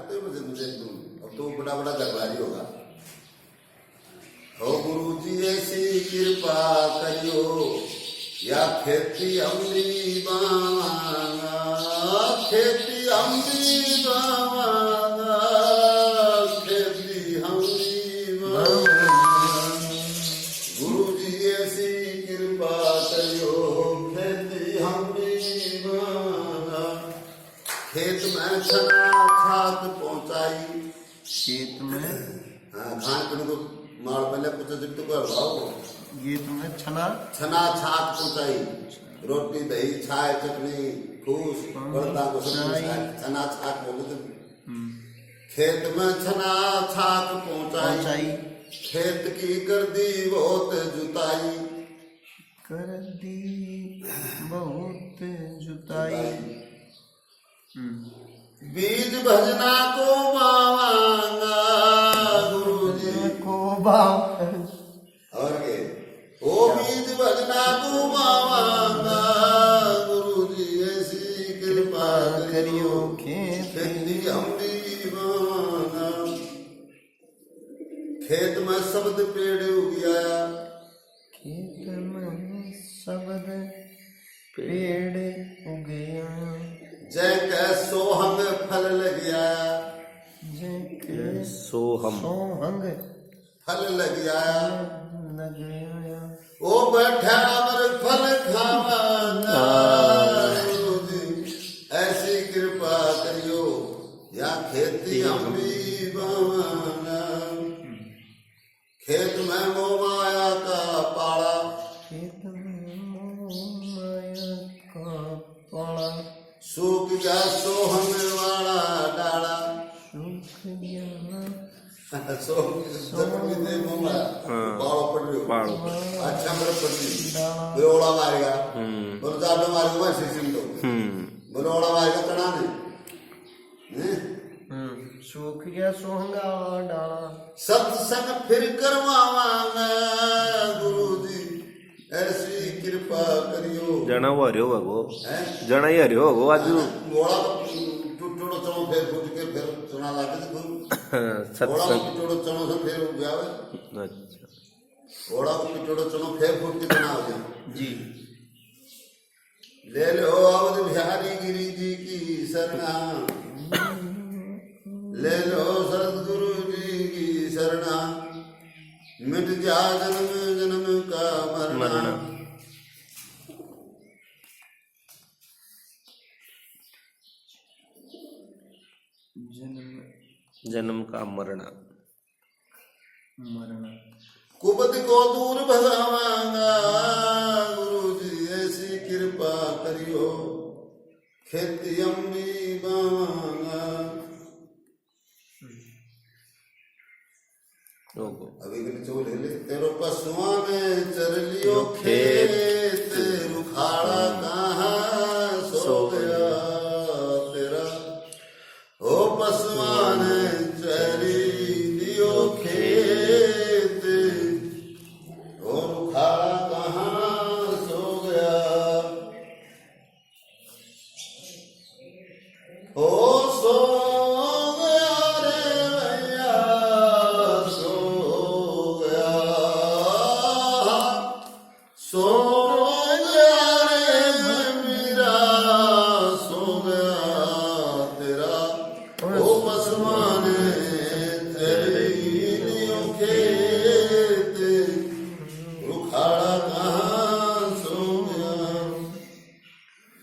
करते हो मुझे मुझे अब तो बड़ा बड़ा दरबारी होगा। हो गुरु जी ऐसी कृपा करियो या खेती अमली बांगा, खेती अमली बांगा, खेती अमली बांगा। गुरु जी ऐसी कृपा करियो खेती अमली बांगा। खेत में छना छात पहुंचाई, खेत में हाँ खान पीने को माल पहले कुछ दिन तो कर भाव ये तुम्हें छना छना छात पहुंचाई, रोटी दही छाय चटनी खूस बर्दा को सब छना छात बोलते थे। खेत में छना छात पहुंचाई, खेत की कर दी बहुत जुताई, कर दी बहुत जुताई। बीज भजना को मांगा गुरु जी को बांगा, और के ओ बीज भजना को मांगा गुरु जी ऐसी कृपा करियो खेती हमरी मांगा। खेत में शब्द पेड़ उगिया, खेत में शब्द पेड़ उगया, जय कै सोहंग फल लगिया, जय सोहम सोहंग फल लगिया, लगया। ओ बैठा अमर फल खावाना गुरु जी ऐसी कृपा करियो या खेती हमरी बावाना। खेत में मोह माया का पाड़ा, खेत में माया का पाड़ा, सूख गया सोहन वाला डाला, सूख गया बाड़ो पड़ रही हो अच्छा मेरे पति बोला मारेगा बोलो जादू मारेगा मैं सिसिम दो बोलो ओड़ा मारेगा तना नहीं सूख गया सोहंगा डाला। सत्संग फिर करवावांगा गुरु जी ऐसी कृपा करियो। जना वो हरियो गो जना ही हरियो गो आज ओड़ा टूटो चलो फिर फूट के फिर सुना लागे तो ओड़ा टूटो चलो से फिर उग जावे। अच्छा ओड़ा को पिटोड़ो चलो फिर फूट के बना हो जाए जी। ले लो अवध बिहारी गिरी जी की शरणा, ले लो सदगुरु जी की शरणा, मिट जा जन्म जन्म का मरना। जन्म का मरना मरना कुपति को दूर भगावांगा गुरु जी ऐसी कृपा करियो खेती अम्मी बांगा। अभी के चो ले ले तेरो पशुआ में चर लियो खेत, रुखाड़ा कहाँ सो गया तेरा, ओ पशुआ ने चरी लियो खेत, ओ रुखाड़ा कहाँ सो गया, ओ सो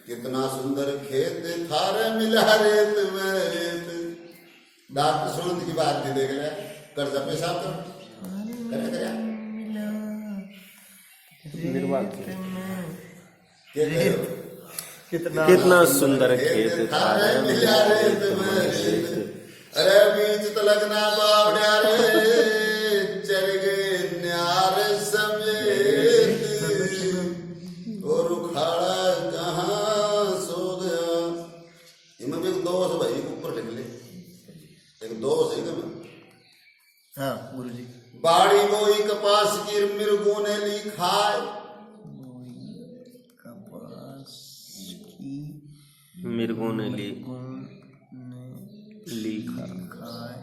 कितना सुंदर खेत थारे मिला रेत में रेत। डॉक्टर सुनंद की बात भी देख लिया कर्जा पेशा तो करे कितना सुंदर खेत थारे मिला रेत में रेत। अरे बीच तो लगना बावड़ा रे चल गए न्यार समेत, और उखाड़ा कहाँ सो गया। इनमें भी एक दोष भाई ऊपर लिख ले, एक दोष है क्या? हाँ गुरु जी। बाड़ी बोई कपास की मृगों ने ली खाए, कपास की मृगों ने ली लिखा खाए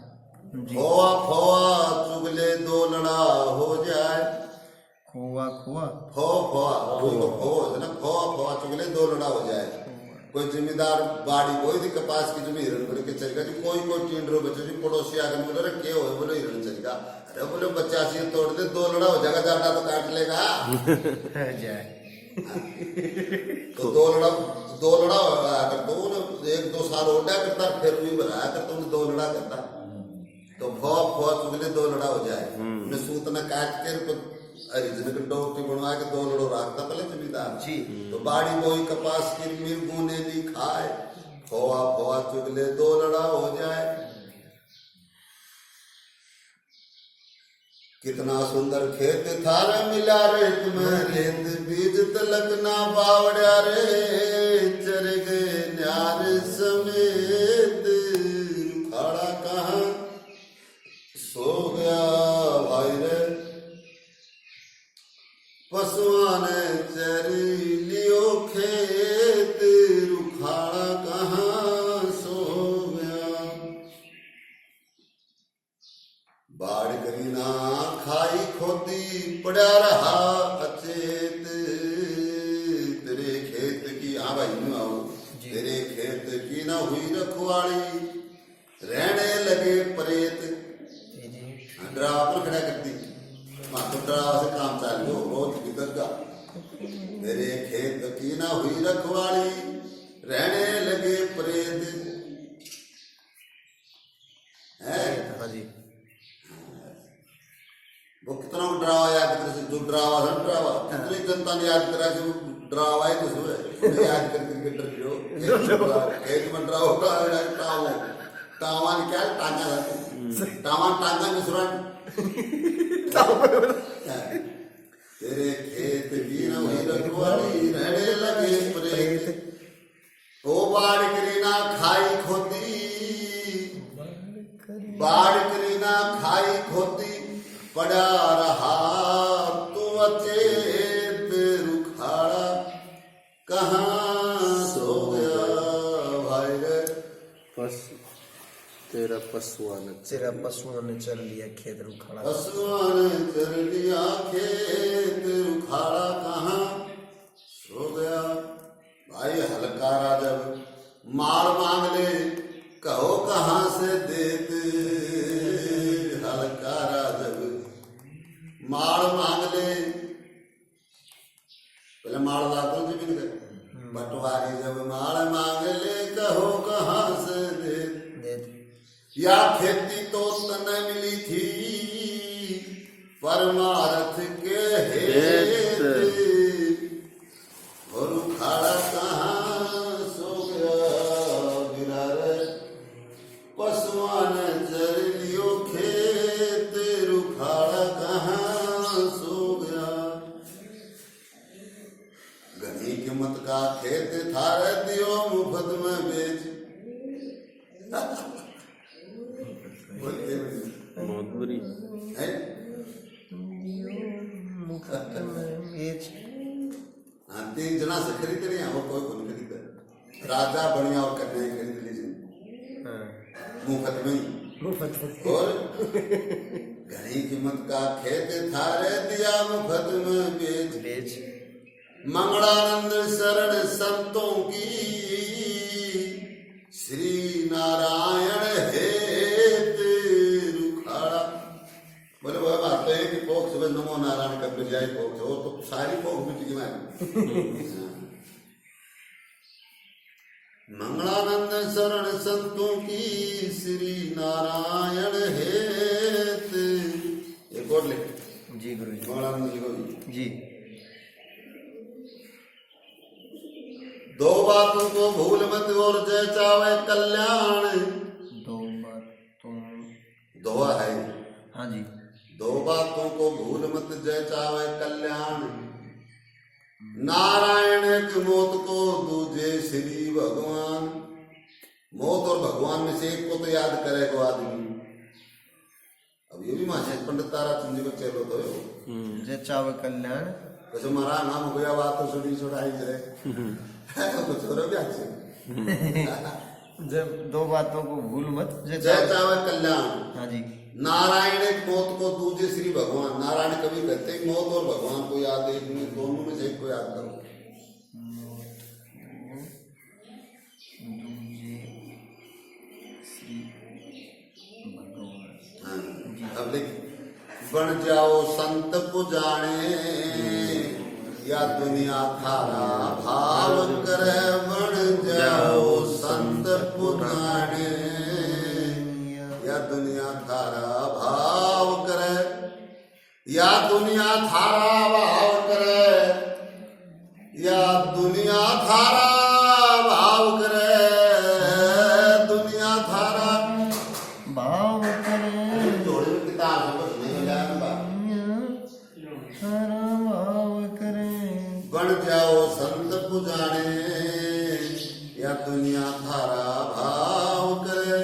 जी। खोआ खोआ चुगले दो लड़ा हो जाए। खोआ खोआ खोआ है ना, खोआ चुगले दो लड़ा हो जाए। कोई जिम्मेदार बाड़ी कोई थी कपास की जमीन हिरण बन के चलेगा जी। कोई टींडरो बच्चे जी पड़ोसी आकर बोले रे क्या हो, बोले हिरण चलेगा। अरे बोले बच्चा सी तोड़ दे, दो लड़ा हो जाएगा, जाटा तो काट लेगा। जाए तो दो लड़ा अगर तो 1-2 साल हो गया करता, फिर भी बनाया करता, उन्हें 2 लड़ा करता। तो फौ चुगले 2 लड़ा हो जाए। उन्हें सूत न काट के अरिजन डोटी बनवा के 2 लड़ो रखता पहले जमींदार जी। तो बाड़ी बोई कपास की मिर्गू ने ली खाए। फौआ चुगले 2 लड़ा हो जाए। कितना सुंदर खेत थारा मिला रे तुम्हें, रेत बीज तलक ना बावड़ा रे, चर गए न्यार समेत, खाड़ा कहाँ सो गया भाई रे, पशुआ ने चरी लियो खेत, रुखाड़ा कहाँ सो गया। बाढ़ करी ना खाई खोदी पड़ा रहा अचेत, तेरे खेत की हाँ भाई यूं आओ, तेरे खेत की ना हुई रखवाली, रहने लगे प्रेत। डरावा पर खड़ा करती मात्र डरावा से काम चालू बहुत भीतर का। तेरे खेत की ना हुई रखवाली, रहने लगे प्रेत है। हाँ जी। वो कितना डरावा याद करे, जो डरावा है डरावा कितनी जनता ने याद करा जो डरावा है, तो सुबह याद कर क्रिकेटर क्यों खेत में डरावा टावा क्या टांगा टावा टांगा में सुरन। तेरे खेत की न हुई रखवाली, रहने लगे प्रेत, ओ बाढ़ करी ना खाई खोती, बाढ़ करी ना खाई खोती, पड़ा रहा तू अचेत, रुखाड़ा कहाँ सो गया भाई रे। तेरा पशुआ ने चर लिया खेत, रुखाड़ा पशुआ ने चर लिया खेत, रुखाड़ा कहाँ सो गया। भाई हलकारा जब मार मांग ले, कहो कहाँ से देते, हलकारा जब मार मांग ले, पहले मार लाते जमीन का, बटवारी जब मार मांग ले, कहो कहाँ से देते। या खेती तो तन मिली थी, परमार्थ के हेत, और उखाड़ा कहाँ सो गया गिरा रे, पशुआ ने चर लियो खेत, रुखाड़ा कहाँ सो गया। गनी कीमत का खेत थारे दियो, मुफ्त में बेच। बहुत बुरी है हाँ 3 जना से खरीद रहे हैं, वो कोई को नहीं खरीद। राजा बढ़िया और कन्या खरीद लीजिए मुफ्त में। और घनी कीमत का खेत थारे दिया, मुफ्त में बेच। मंगलानंद शरण संतों की, श्री नारायण हेत, रुखाड़ा। बोले वह बात है कि पोख सुबह नमो नारायण का बजाय पोख हो तो सारी पोख मिट गई। मंगलानंद शरण संतों की, श्री नारायण हेत। एक और लिख जी गुरु जी। मंगलानंद लिखो जी। 2 बातों को भूल मत और जय चावे कल्याण। 2 बातों 2 है हाँ जी। 2 बातों को भूल मत जय चावे कल्याण। नारायण की मौत को दूजे श्री भगवान। मौत और भगवान में से एक को तो याद करेगा आदमी। अब ये भी महाशय पंडित ताराचंद जी को चलो तो जय चाव कल्याण। वैसे हमारा नाम हो गया बात तो सुनी छुड़ाई जाए कुछ हो रहा भी अच्छे जब दो बातों को भूल मत जय चावे कल्याण। हाँ जी। नारायण एक मौत को, दूसरे श्री भगवान। नारायण कभी कहते हैं मौत और भगवान को याद, एक में दोनों में से एक को याद करो। हाँ, अब लिख, बन जाओ संत पुजाने या दुनिया थारा भाव करे। बन जाओ संत पुजाने या दुनिया थारा भाव करे, या दुनिया थारा भाव करे, या दुनिया थारा भाव करे, दुनिया थारा भाव करे, जोड़े में किताब है, बस नहीं मिला है ना। सारा भाव करे। बन जाओ संत पुजाने या दुनिया थारा भाव करे।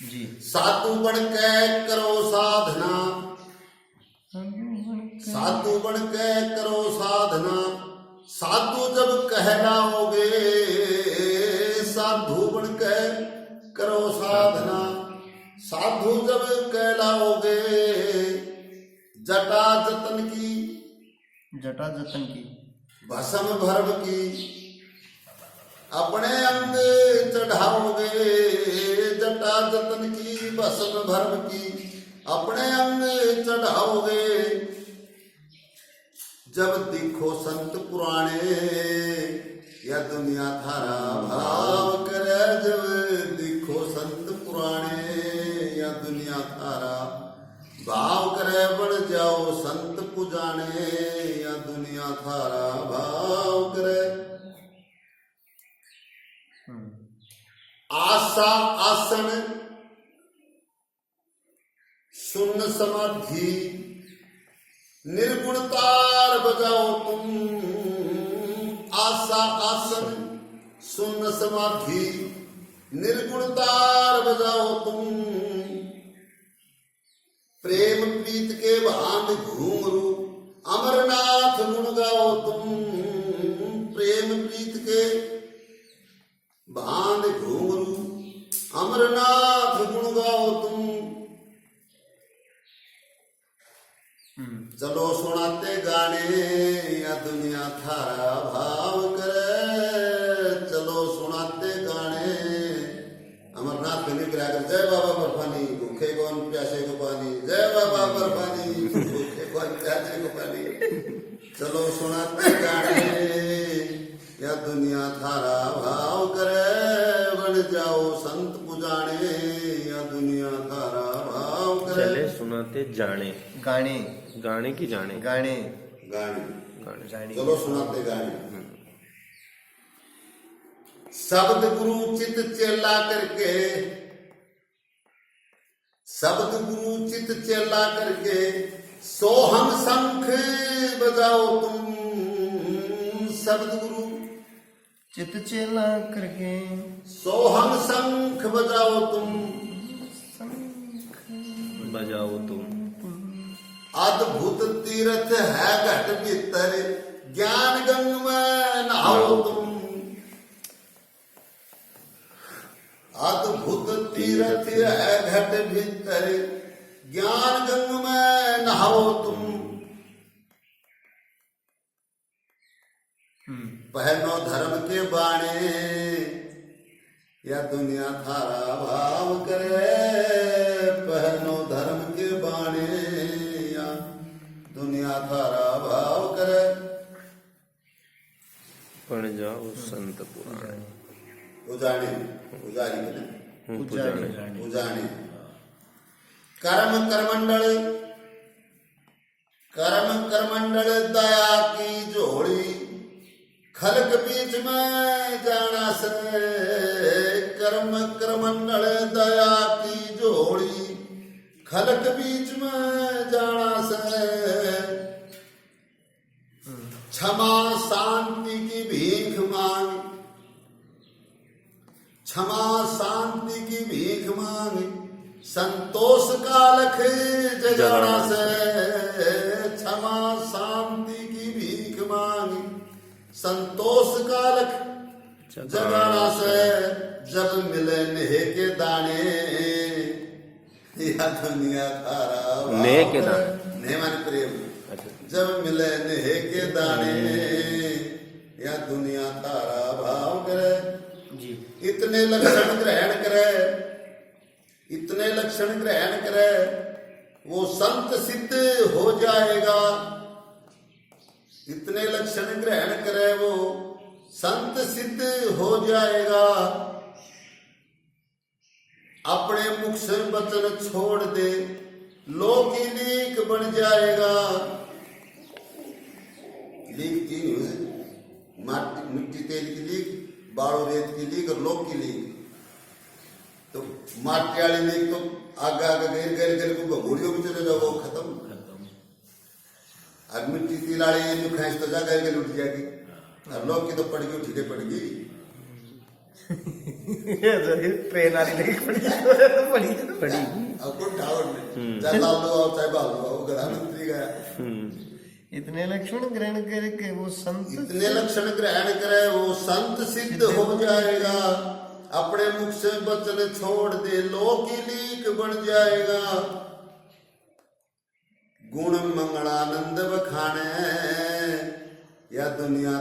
जी। साधु बन के करो साधना, साधु बन के करो साधना। साधु जब कहलाओगे, साधु बन के करो साधना। साधु जब कहलाओगे, जटा जतन की, जटा जतन की, भस्म भर्व की अपने अंग चढ़ाओगे। जटा जतन की, भस्म भर्व की अपने अंग चढ़ाओगे। जब दिखो संत पुराने या दुनिया थारा भाव करे। जब दिखो संत पुराने या दुनिया थारा भाव करे। बढ़ जाओ संत पुजाने या दुनिया थारा भाव करे। आशा आसन सुन समाधि, निर्गुणतार बजाओ तुम। आशा आसन सुन समाधि, निर्गुणतार बजाओ तुम। प्रेम प्रीत के भान घूमरू, अमरनाथ गुण गाओ तुम। प्रेम प्रीत के भान घूमरू, अमरनाथ गुण गाओ तुम। चलो सुनाते गाने या दुनिया थारा भाव करे। चलो सुनाते गाने। अमरनाथ के निकला कर जय बाबा बर्फानी, भूखे कौन प्यासे को पानी। जय बाबा बर्फानी, भूखे कौन प्यासे को पानी। चलो सुनाते गाने या दुनिया थारा भाव करे। बन जाओ संत पुजाने या दुनिया थारा भाव करे। चले सुनाते जाने, गाने, गाने की जाने, गाने, गाने, गाने। चलो सुनाते गाने। शब्द गुरु चित चेला करके, शब्द गुरु चित चेला करके सोहम शंख बजाओ तुम। शब्द गुरु चित चेला करके सोहम शंख बजाओ तुम। बजाओ तुम। अद्भुत तीर्थ है घट भीतर, ज्ञान गंग में नहाओ तुम। अद्भुत तीर्थ है घट भीतर, ज्ञान गंग में नहाओ तुम। पहनो धर्म के बाणे या दुनिया थारा भाव करे। पहनो धर्म के बाणे या दुनिया थारा भाव करे। बन जाओ संत पुराने, उजाने, उजारी के ना, पुजाने। उजाने। कर्म करमंडल, कर्म करमंडल दया की जोड़ी। खलक बीच में जाना से, कर्म करमंडल दया की जोड़ी। खलक बीच में जाना से, क्षमा शांति की भीख मांग। क्षमा शांति की भीख मांग, संतोष का लख जगाना से। क्षमा शांति की भीख मांग, संतोष का लख जगाना से जब मिले नेह के दाने या दुनिया थारा नेह के दाने। नेह माने प्रेम। अच्छा। जब मिले नेह के दाने या दुनिया थारा भाव करे जी। इतने लक्षण ग्रहण करे, इतने लक्षण ग्रहण करे वो संत सिद्ध हो जाएगा। इतने लक्षण ग्रहण करे वो संत सिद्ध हो जाएगा। अपने मुख से वचन छोड़ दे लोकी लीक बन जाएगा। लीक तीन हुए, माटी मिट्टी तेल की लीक, बाड़ो रेत की लीक और लोक की लीक। तो माटी वाली लीक तो आगे आगे गैर गैर को भगोड़ियों में चले जाओ, वो खत्म। और मिट्टी तेल वाली जो खाएं तो जा गैर उठ जाएगी, और लोक की तो पड़गी उठी पड़गी। ट्रेन आ रही पड़ी। अब कौन ठावर में जा लाल लो आओ चाहे बाल लो आओ, प्रधानमंत्री गया। इतने लक्षण ग्रहण करके वो संत, इतने लक्षण ग्रहण करे वो संत सिद्ध हो जाएगा। अपने मुख से वचन छोड़ दे लोकी लीक बन जाएगा। गुण मंगलानंद बखाने या दुनिया